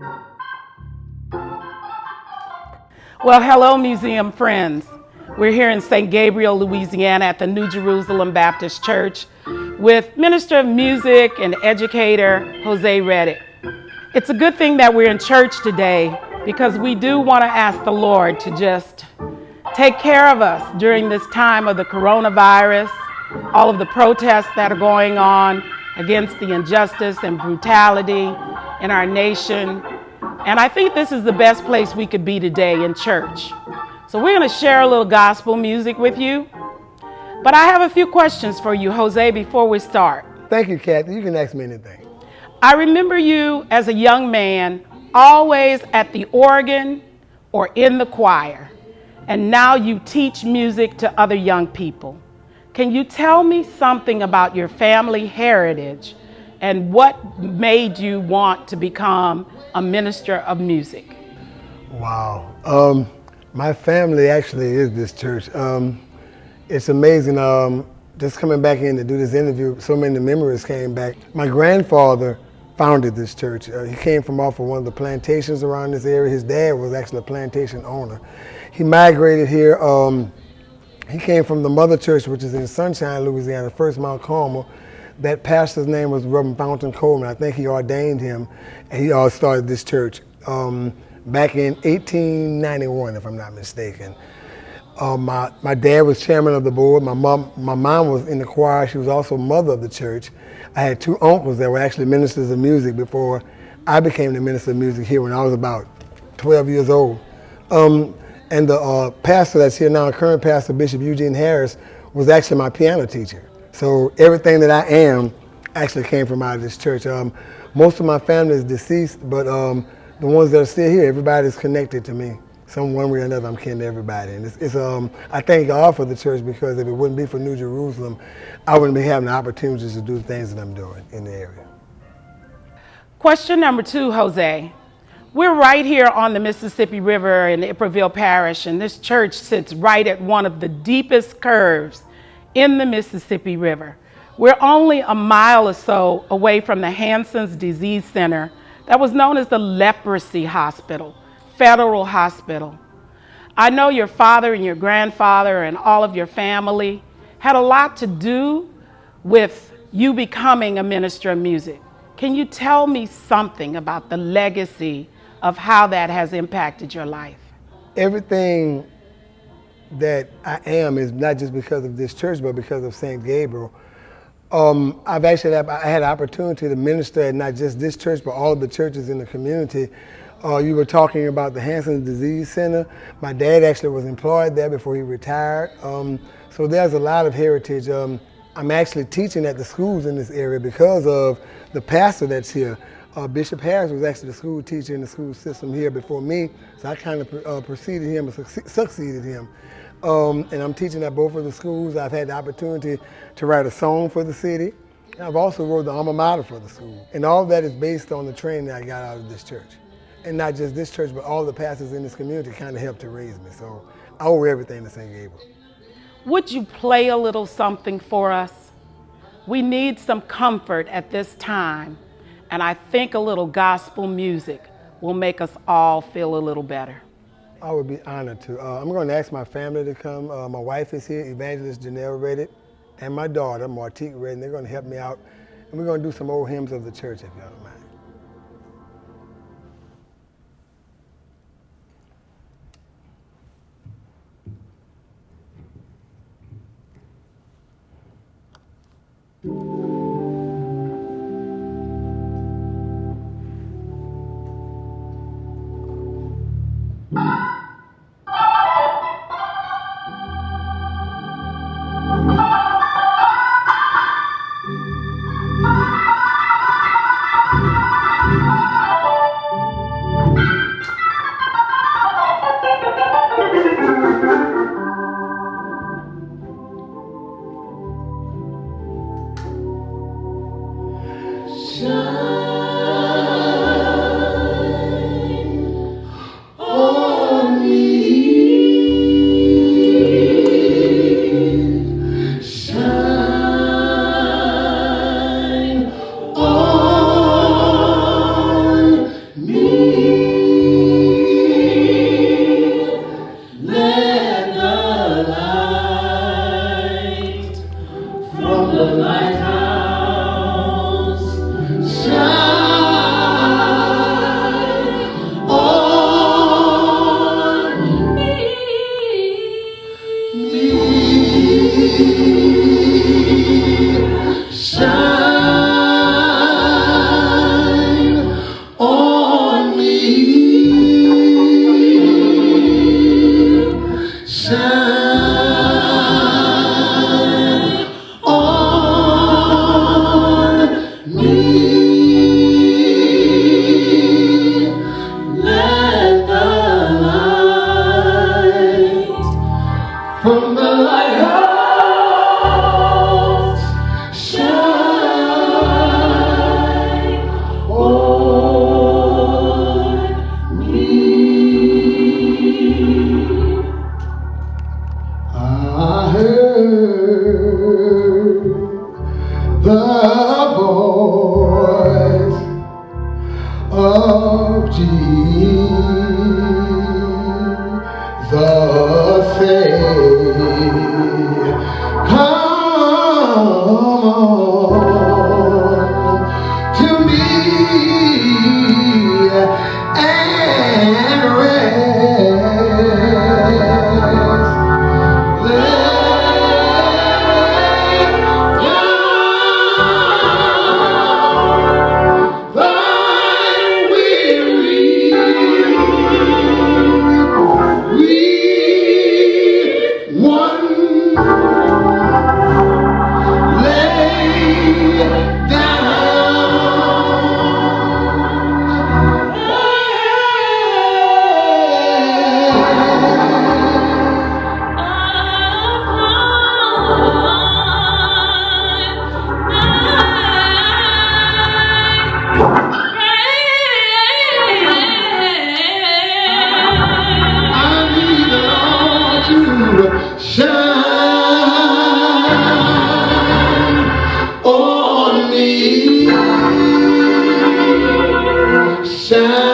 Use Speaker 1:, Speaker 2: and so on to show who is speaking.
Speaker 1: Well, hello, museum friends. We're here in St. Gabriel, Louisiana at the New Jerusalem Baptist Church with Minister of Music and educator Hosea Redditt. It's a good thing that we're in church today because we do want to ask the Lord to just take care of us during this time of the coronavirus, all of the protests that are going on against the injustice and brutality in our nation. And I think this is the best place we could be today in church. So we're going to share a little gospel music with you. But I have a few questions for you, Jose, before we start.
Speaker 2: Thank you, Kathy. You can ask me anything.
Speaker 1: I remember you as a young man, always at the organ or in the choir. And now you teach music to other young people. Can you tell me something about your family heritage and what made you want to become a minister of music?
Speaker 2: Wow. My family actually is this church. It's amazing. Just coming back in to do this interview, so many memories came back. My grandfather founded this church. He came from off of one of the plantations around this area. His dad was actually a plantation owner. He migrated here. He came from the mother church, which is in Sunshine, Louisiana, First Mount Carmel. That pastor's name was Reverend Fountain Coleman. I think he ordained him, and he started this church back in 1891, if I'm not mistaken. My dad was chairman of the board. My mom was in the choir. She was also mother of the church. I had two uncles that were actually ministers of music before I became the minister of music here when I was about 12 years old. And the pastor that's here now, current pastor, Bishop Eugene Harris, was actually my piano teacher. So everything that I am actually came from out of this church. Most of my family is deceased, but the ones that are still here, everybody's connected to me. Some one way or another, I'm kin to everybody. And I thank God for the church, because if it wouldn't be for New Jerusalem, I wouldn't be having the opportunities to do the things that I'm doing in the area.
Speaker 1: Question number 2, Jose. We're right here on the Mississippi River in Iberville Parish, and this church sits right at one of the deepest curves in the Mississippi River. We're only a mile or so away from the Hansen's Disease Center that was known as the Leprosy Hospital, Federal Hospital. I know your father and your grandfather and all of your family had a lot to do with you becoming a minister of music. Can you tell me something about the legacy of how that has impacted your life?
Speaker 2: Everything that I am is not just because of this church, but because of St. Gabriel. I had an opportunity to minister at not just this church, but all of the churches in the community. You were talking about the Hansen's Disease Center. My dad actually was employed there before he retired. So there's a lot of heritage. I'm actually teaching at the schools in this area because of the pastor that's here. Bishop Harris was actually the school teacher in the school system here before me, so I kind of preceded him and succeeded him. And I'm teaching at both of the schools. I've had the opportunity to write a song for the city. And I've also wrote the alma mater for the school. And all of that is based on the training that I got out of this church. And not just this church, but all the pastors in this community kind of helped to raise me. So I owe everything to St. Gabriel.
Speaker 1: Would you play a little something for us? We need some comfort at this time, and I think a little gospel music will make us all feel a little better.
Speaker 2: I would be honored to. I'm going to ask my family to come. My wife is here, Evangelist Janelle Redditt, and my daughter, Martique Redditt, and they're going to help me out. And we're going to do some old hymns of the church, if y'all don't mind.
Speaker 3: Me. shine.